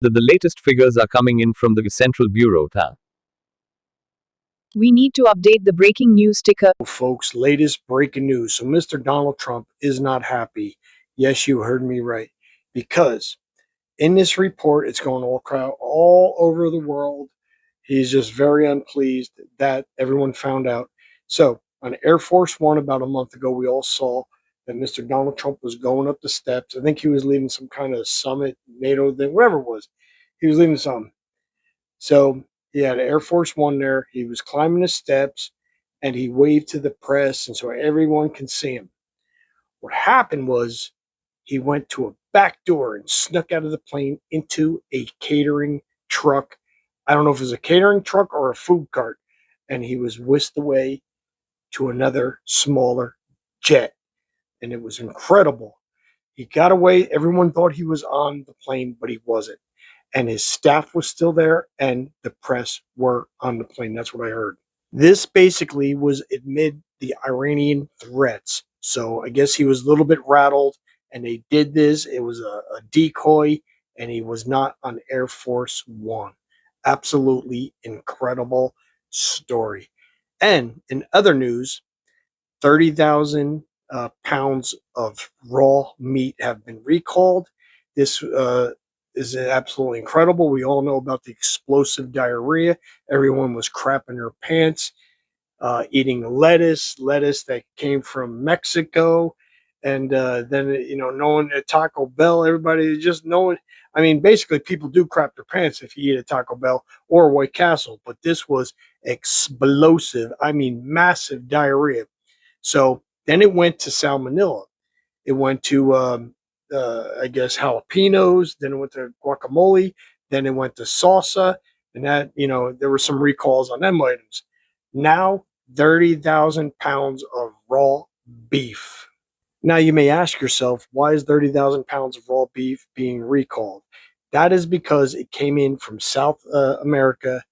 The latest figures are coming in from the Central Bureau. We need to update the breaking news ticker. Folks, latest breaking news. So Mr. Donald Trump is not happy. Yes, you heard me right. Because in this report, it's going all over the world. He's just very unpleased that everyone found out. So on Air Force One about a month ago, we all saw that Mr. Donald Trump was going up the steps. I think he was leaving some kind of summit, NATO thing, whatever it was. He was leaving something. So he had Air Force One there. He was climbing the steps and he waved to the press, and so everyone can see him. What happened was he went to a back door and snuck out of the plane into a catering truck. I don't know if it was a catering truck or a food cart, and he was whisked away to another smaller jet. And it was incredible. He got away. Everyone thought he was on the plane, but he wasn't. And his staff was still there, and the press were on the plane. That's what I heard. This basically was amid the Iranian threats. So I guess he was a little bit rattled, and they did this. It was a decoy, and he was not on Air Force One. Absolutely incredible story. And in other news, 30,000 pounds of raw meat have been recalled. This is absolutely incredible. We all know about the explosive diarrhea. Everyone was crapping their pants, eating lettuce that came from Mexico. And then, knowing at Taco Bell, everybody just knowing. I mean, basically, people do crap their pants if you eat a Taco Bell or White Castle, but this was explosive. I mean, massive diarrhea. So then it went to salmonella. It went to, I guess, jalapenos. Then it went to guacamole. Then it went to salsa. And that, there were some recalls on them items. Now, 30,000 pounds of raw beef. Now, you may ask yourself, why is 30,000 pounds of raw beef being recalled? That is because it came in from South America,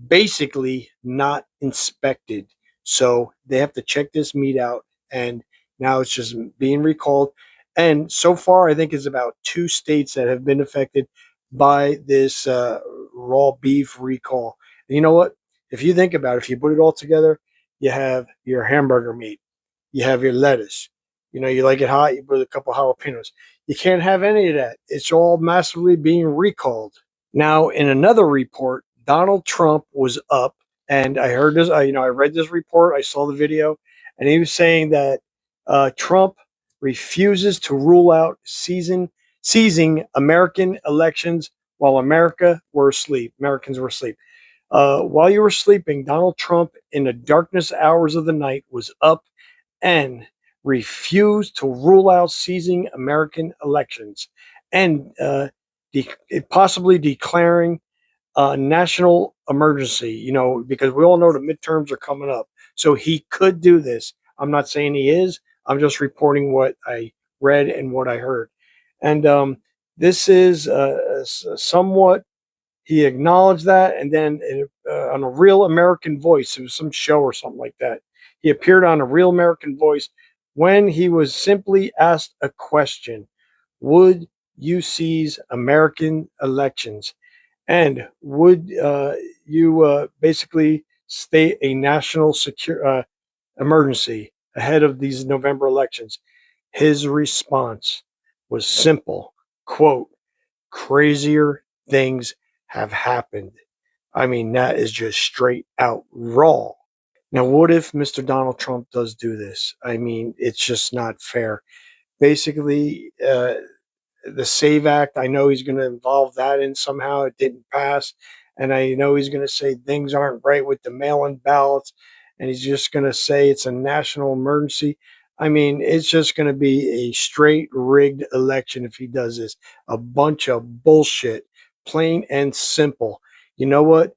basically not inspected. So they have to check this meat out, and now it's just being recalled. And so far, I think it's about 2 states that have been affected by this raw beef recall. And you know what? If you think about it, if you put it all together, you have your hamburger meat, you have your lettuce. You like it hot, you put a couple jalapenos. You can't have any of that. It's all massively being recalled. Now, in another report, Donald Trump was up, and I heard this. I read this report. I saw the video, and he was saying that Trump refuses to rule out seizing American elections while Americans were asleep. While you were sleeping, Donald Trump, in the darkness hours of the night, was up and refused to rule out seizing American elections and possibly declaring a national emergency, because we all know the midterms are coming up. So he could do this. I'm not saying he is. I'm just reporting what I read and what I heard. And this is somewhat, he acknowledged that. And then on a Real American Voice, it was some show or something like that. He appeared on a Real American Voice when he was simply asked a question: would you seize American elections? And would you basically state a national emergency ahead of these November elections? His response was simple, quote, "Crazier things have happened." I mean, that is just straight out raw. Now, what if Mr. Donald Trump does do this? I mean, it's just not fair. Basically, the SAVE Act, I know he's going to involve that in somehow. It didn't pass. And I know he's going to say things aren't right with the mail in ballots. And he's just going to say it's a national emergency. I mean, it's just going to be a straight rigged election if he does this. A bunch of bullshit, plain and simple. You know what?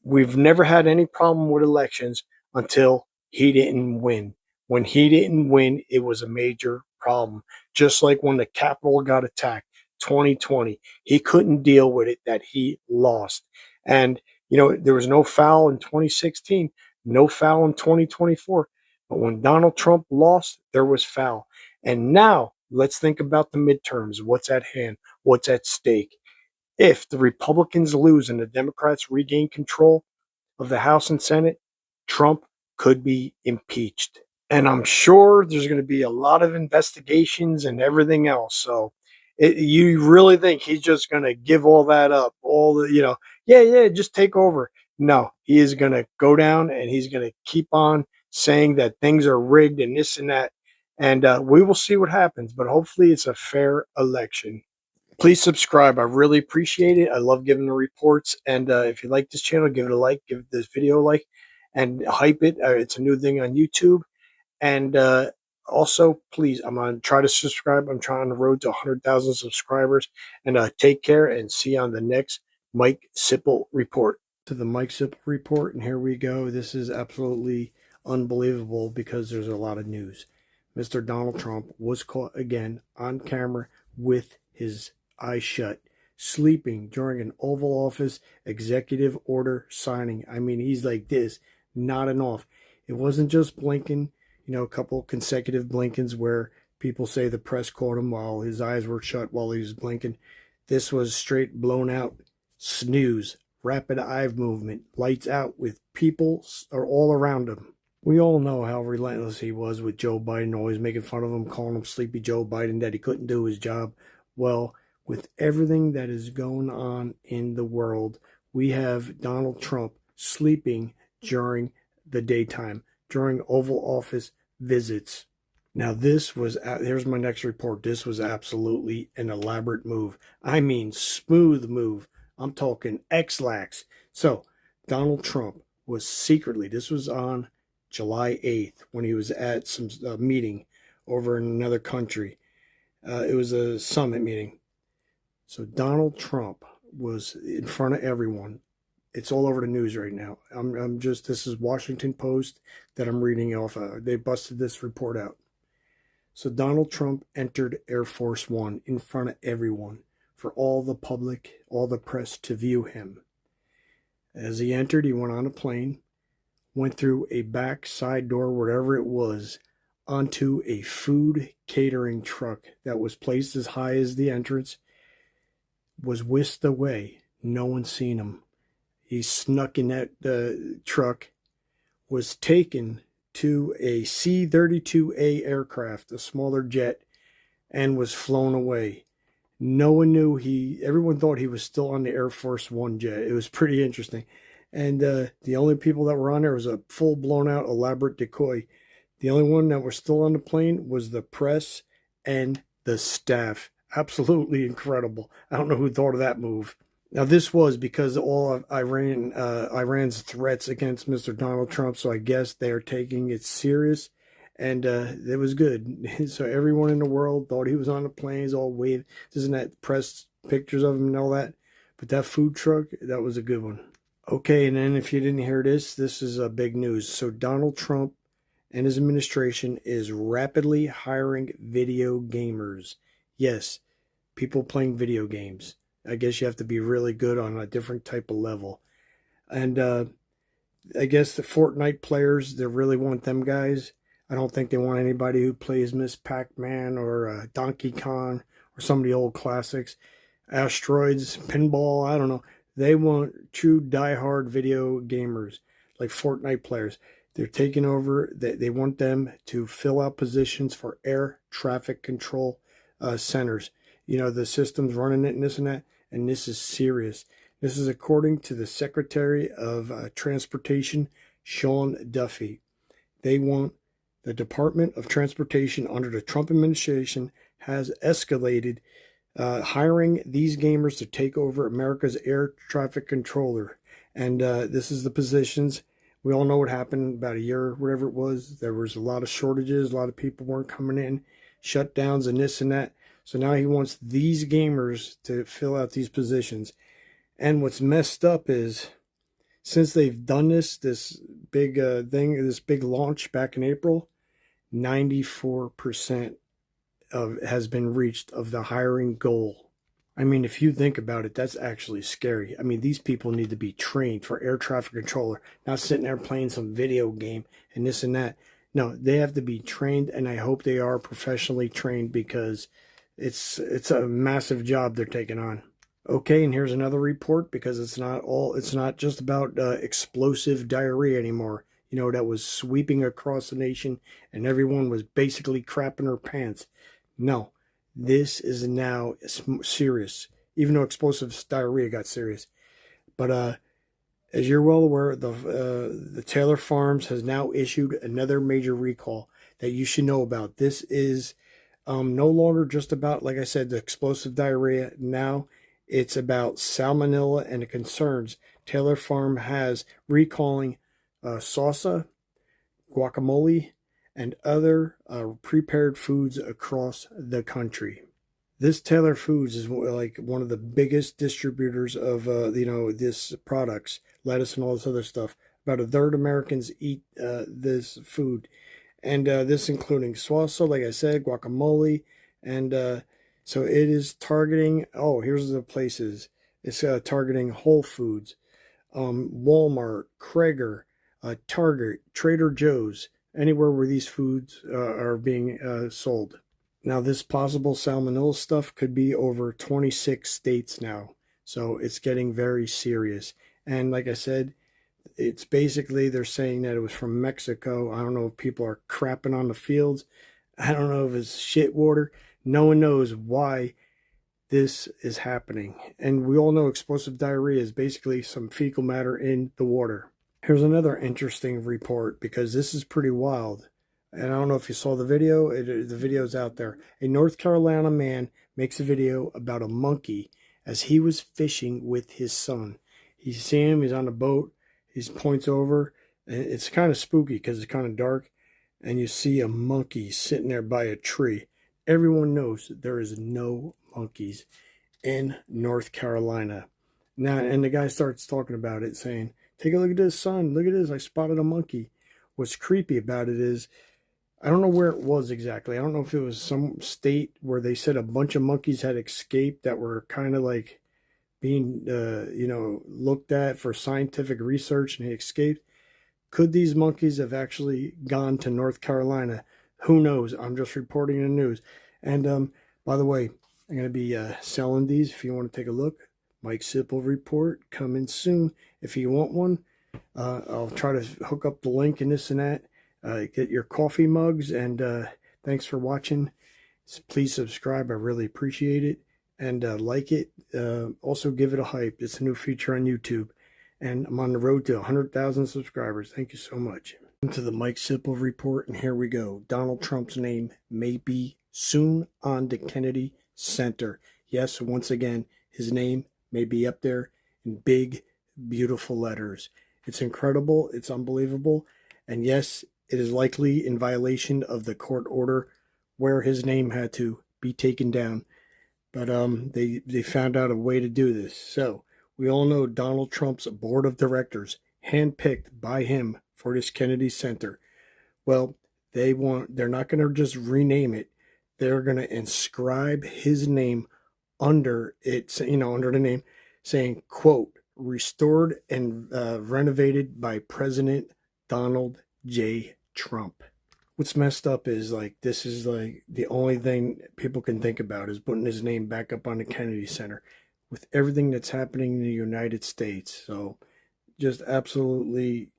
We've never had any problem with elections until he didn't win. When he didn't win, it was a major problem. Just like when the Capitol got attacked, 2020, he couldn't deal with it that he lost. And, there was no foul in 2016, no foul in 2024. But when Donald Trump lost, there was foul. And now let's think about the midterms. What's at hand? What's at stake? if the Republicans lose and the Democrats regain control of the House and Senate, Trump could be impeached. And I'm sure there's going to be a lot of investigations and everything else. So you really think he's just going to give all that up? All the, yeah, just take over. No, he is going to go down and he's going to keep on saying that things are rigged and this and that. And we will see what happens, but hopefully it's a fair election. Please subscribe. I really appreciate it. I love giving the reports. And if you like this channel, give it a like, give this video a like, and hype it. It's a new thing on YouTube. And also, please, I'm going to try to subscribe. I'm trying on the road to 100,000 subscribers. And take care and see you on the next Mike Sipple Report. To the Mike Sipple Report, and here we go. This is absolutely unbelievable because there's a lot of news. Mr. Donald Trump was caught again on camera with his eyes shut, sleeping during an Oval Office executive order signing. I mean, he's like this, nodding off. It wasn't just blinking, a couple consecutive blinkings where people say the press caught him while his eyes were shut while he was blinking. This was straight blown out snooze, rapid eye movement, lights out with people are all around him. We all know how relentless he was with Joe Biden, always making fun of him, calling him Sleepy Joe Biden, that he couldn't do his job. Well, with everything that is going on in the world, we have Donald Trump sleeping during the daytime, during Oval Office visits. Now here's my next report. This was absolutely an elaborate move. I mean, smooth move. I'm talking X-lax. So Donald Trump was secretly, this was on July 8th when he was at some meeting over in another country. It was a summit meeting. So Donald Trump was in front of everyone. It's all over the news right now. This is Washington Post that I'm reading off of. They busted this report out. So Donald Trump entered Air Force One in front of everyone for all the public, all the press to view him. As he entered, he went on a plane, went through a back side door, wherever it was, onto a food catering truck that was placed as high as the entrance, was whisked away. No one seen him. He snuck in that truck, was taken to a C-32A aircraft, a smaller jet, and was flown away. No one knew everyone thought he was still on the Air Force One jet. It was pretty interesting. And the only people that were on there was a full blown out elaborate decoy. The only one that was still on the plane was the press and the staff. Absolutely incredible. I don't know who thought of that move. Now, this was because of all of Iran's threats against Mr. Donald Trump, so I guess they are taking it serious, and it was good. So everyone in the world thought he was on the plane. He's all waving, isn't that press pictures of him and all that? But that food truck, that was a good one. Okay, and then if you didn't hear this is a big news. So Donald Trump and his administration is rapidly hiring video gamers. Yes, people playing video games. I guess you have to be really good on a different type of level. And I guess the Fortnite players, they really want them guys. I don't think they want anybody who plays Miss Pac-Man or Donkey Kong or some of the old classics. Asteroids, pinball, I don't know. They want true diehard video gamers like Fortnite players. They're taking over. They want them to fill out positions for air traffic control centers. The system's running it and this and that. And this is serious. This is according to the Secretary of Transportation, Sean Duffy. They want the Department of Transportation under the Trump administration has escalated hiring these gamers to take over America's air traffic controller. And this is the positions. We all know what happened about a year, whatever it was. There was a lot of shortages. A lot of people weren't coming in, shutdowns and this and that. So now he wants these gamers to fill out these positions. And what's messed up is, since they've done this big thing, this big launch back in April, 94% has been reached of the hiring goal. I mean, if you think about it, that's actually scary. I mean, these people need to be trained for air traffic controller, not sitting there playing some video game and this and that. No, they have to be trained, and I hope they are professionally trained because it's a massive job they're taking on. Okay, and here's another report because it's not just about explosive diarrhea anymore. You know, that was sweeping across the nation and everyone was basically crapping their pants. No, this is now serious, even though explosive diarrhea got serious. But as you're well aware, the Taylor Farms has now issued another major recall that you should know about. This is no longer just about, like I said, the explosive diarrhea. Now it's about salmonella and the concerns Taylor Farm has recalling salsa, guacamole, and other prepared foods across the country. This Taylor Foods is like one of the biggest distributors of this products, lettuce and all this other stuff. About a third Americans eat this food, and this including salsa, like I said, guacamole, and so it is targeting. Oh, here's the places. It's targeting Whole Foods, Walmart, Kroger, Target, Trader Joe's, anywhere where these foods are being sold. Now, this possible salmonella stuff could be over 26 states now. So it's getting very serious. And like I said, it's basically they're saying that it was from Mexico. I don't know if people are crapping on the fields. I don't know if it's shit water. No one knows why this is happening. And we all know explosive diarrhea is basically some fecal matter in the water. Here's another interesting report because this is pretty wild. And I don't know if you saw the video. The video's out there. A North Carolina man makes a video about a monkey as he was fishing with his son. You see him. He's on a boat. He points over. And it's kind of spooky because it's kind of dark. And you see a monkey sitting there by a tree. Everyone knows that there is no monkeys in North Carolina. Now, and the guy starts talking about it, saying, "Take a look at this, son. Look at this. I spotted a monkey." What's creepy about it is, I don't know where it was exactly. I don't know if it was some state where they said a bunch of monkeys had escaped that were kind of like being, looked at for scientific research and they escaped. Could these monkeys have actually gone to North Carolina? Who knows? I'm just reporting the news. And by the way, I'm going to be selling these if you want to take a look. Mike Sipple report coming soon. If you want one, I'll try to hook up the link and this and that. Get your coffee mugs, and thanks for watching. Please subscribe. I really appreciate it. And like it. Also give it a hype. It's a new feature on YouTube. And I'm on the road to 100,000 subscribers. Thank you so much. To the Mike Sipple report, and here we go. Donald Trump's name may be soon on the Kennedy Center. Yes, once again, his name may be up there in big, beautiful letters. It's incredible. It's unbelievable. And yes, it is likely in violation of the court order where his name had to be taken down. But they found out a way to do this. So we all know Donald Trump's board of directors, handpicked by him for this Kennedy Center. Well, they're not going to just rename it. They're going to inscribe his name under it, under the name, saying, quote, restored and renovated by President Donald J. Trump. What's messed up is this is the only thing people can think about is putting his name back up on the Kennedy Center with everything that's happening in the United States. So just absolutely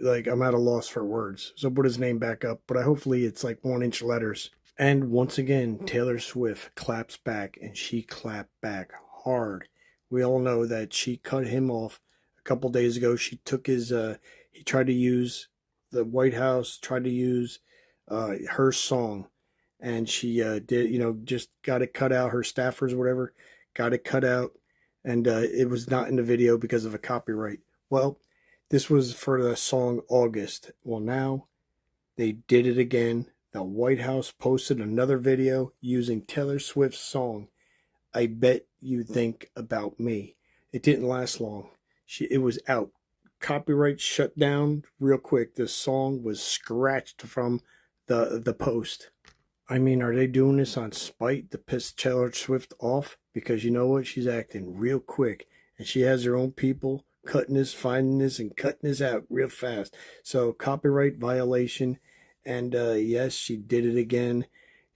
I'm at a loss for words. So put his name back up, but hopefully it's 1-inch letters. And once again, Taylor Swift claps back, and she clapped back hard. We all know that she cut him off a couple days ago. She took his, he tried to use the White House, tried to use her song, and she did, just got it cut out. Her staffers, whatever, got it cut out, and it was not in the video because of a copyright. Well, this was for the song August. Well, now they did it again. The White House posted another video using Taylor Swift's song, I Bet You Think About Me. It didn't last long. It was out. Copyright shut down real quick. The song was scratched from the post. I mean, are they doing this on spite to piss Taylor Swift off? Because you know what? She's acting real quick. And she has her own people cutting this, finding this, and cutting this out real fast. So copyright violation. And yes, she did it again.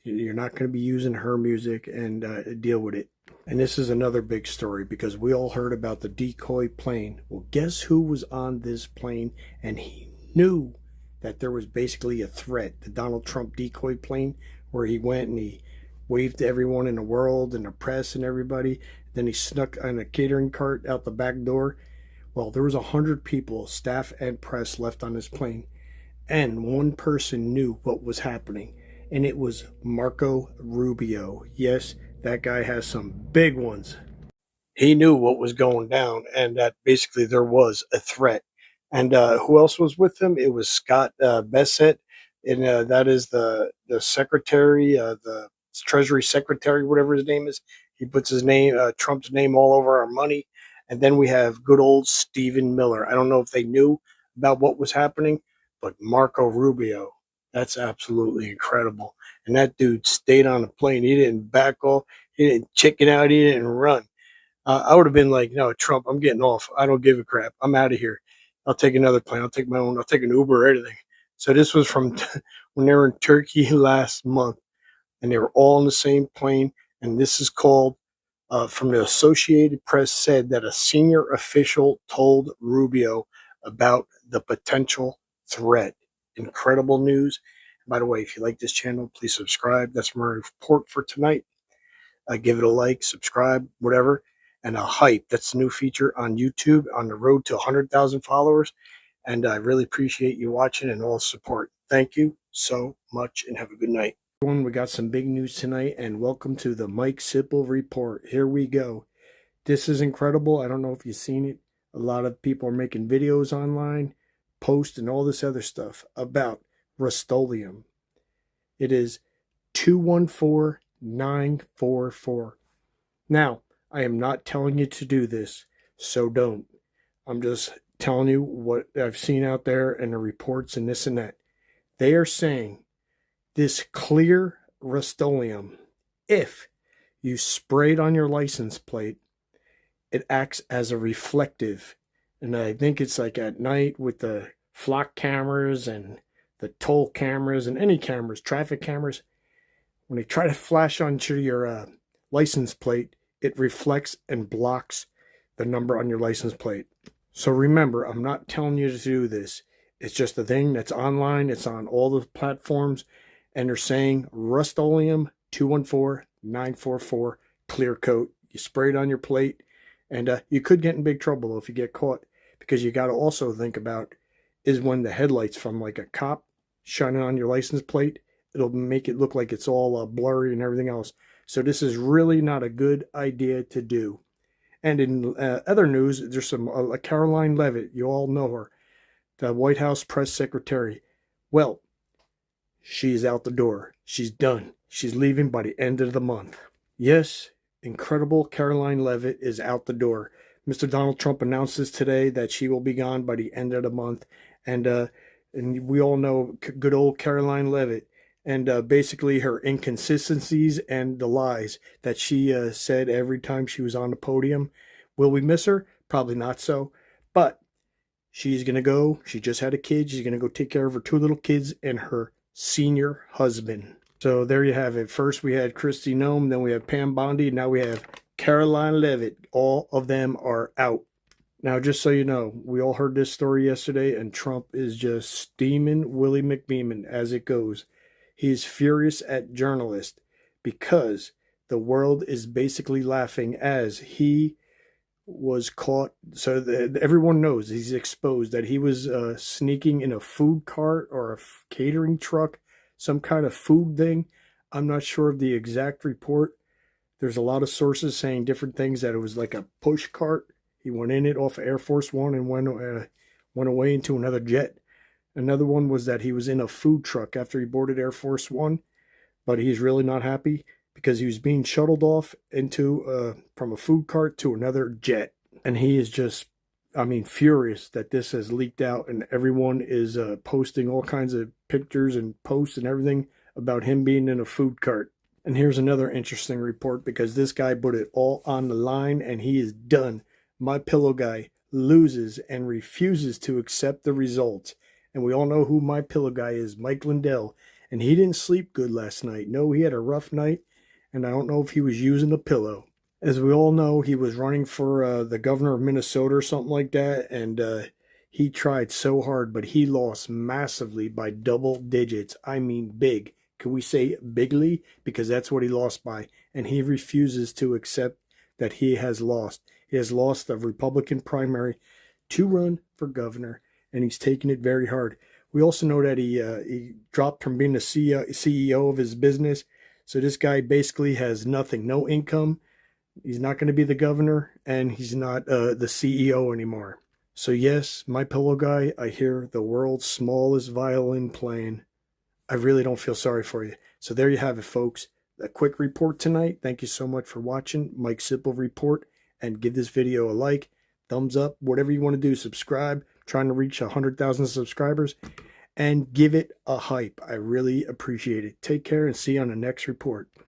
You're not going to be using her music, and deal with it. And this is another big story because we all heard about the decoy plane. Well, guess who was on this plane? And he knew that there was basically a threat. The Donald Trump decoy plane, where he went and he waved to everyone in the world and the press and everybody. Then he snuck on a catering cart out the back door. Well, there was 100 people, staff and press, left on this plane. And one person knew what was happening. And it was Marco Rubio. Yes, that guy has some big ones. He knew what was going down and that basically there was a threat. And who else was with him? It was Scott Bessent, and that is the secretary, the Treasury Secretary, whatever his name is. He puts his name, Trump's name, all over our money. And then we have good old Stephen Miller. I don't know if they knew about what was happening, but Marco Rubio, that's absolutely incredible. And that dude stayed on the plane. He didn't back off. He didn't chicken out. He didn't run. I would have been like, no, Trump, I'm getting off. I don't give a crap. I'm out of here. I'll take another plane. I'll take my own. I'll take an Uber or anything. So this was from when they were in Turkey last month, and they were all on the same plane. And this is called, from the Associated Press, said that a senior official told Rubio about the potential threat. Incredible news. By the way, if you like this channel, please subscribe. That's my report for tonight. Give it a like, subscribe, whatever. And a hype. That's the new feature on YouTube on the road to 100,000 followers. And I really appreciate you watching and all support. Thank you so much and have a good night. Everyone, we got some big news tonight and welcome to the Mike Sipple Report. Here we go. This is incredible. I don't know if you've seen it. A lot of people are making videos online, posts, and all this other stuff about Rust-Oleum. It is 214944. Now, I am not telling you to do this, so don't. I'm just telling you what I've seen out there and the reports and this and that. They are saying this clear Rust-Oleum, if you spray it on your license plate, it acts as a reflective. And I think it's like at night with the flock cameras and the toll cameras and any cameras, traffic cameras, when they try to flash onto your license plate, it reflects and blocks the number on your license plate. So remember, I'm not telling you to do this. It's just a thing that's online. It's on all the platforms. And they're saying Rust-Oleum 214944 clear coat. You spray it on your plate. And you could get in big trouble if you get caught. Because you got to also think about is when the headlights from like a cop shining on your license plate, it'll make it look like it's all blurry and everything else. So this is really not a good idea to do. And in other news, there's some Karoline Leavitt. You all know her, the White House press secretary. Well, she's out the door. She's done. She's leaving by the end of the month. Yes, incredible Karoline Leavitt is out the door. Mr. Donald Trump announced this today that she will be gone by the end of the month. And we all know good old Karoline Leavitt. And basically her inconsistencies and the lies that she said every time she was on the podium. Will we miss her? Probably not so. But she's going to go. She just had a kid. She's going to go take care of her 2 little kids and her senior husband. So there you have it. First we had Kristi Noem. Then we have Pam Bondi. Now we have Karoline Leavitt. All of them are out. Now, just so you know, we all heard this story yesterday. And Trump is just steaming Willie McBeeman as it goes. He's furious at journalists because the world is basically laughing as he was caught. So everyone knows he's exposed that he was sneaking in a food cart or a catering truck, some kind of food thing. I'm not sure of the exact report. There's a lot of sources saying different things, that it was like a push cart. He went in it off of Air Force One and went away into another jet. Another one was that he was in a food truck after he boarded Air Force One, but he's really not happy because he was being shuttled off into from a food cart to another jet. And he is just, I mean, furious that this has leaked out and everyone is posting all kinds of pictures and posts and everything about him being in a food cart. And here's another interesting report because this guy put it all on the line and he is done. My Pillow guy loses and refuses to accept the results. And we all know who My Pillow guy is, Mike Lindell. And he didn't sleep good last night. No, he had a rough night. And I don't know if he was using a pillow. As we all know, he was running for the governor of Minnesota or something like that, and he tried so hard, but he lost massively by double digits. I mean, big. Can we say bigly? Because that's what he lost by, and he refuses to accept that he has lost. He has lost the Republican primary to run for governor, and he's taking it very hard. We also know that he dropped from being the CEO of his business, so this guy basically has nothing, no income. He's not going to be the governor, and he's not the CEO anymore. So yes, my pillow guy, I hear the world's smallest violin playing. I really don't feel sorry for you. So there you have it, folks. A quick report tonight. Thank you so much for watching Mike Sipple Report, and give this video a like, thumbs up, whatever you want to do. Subscribe. I'm trying to reach 100,000 subscribers, and give it a hype. I really appreciate it. Take care and see you on the next report.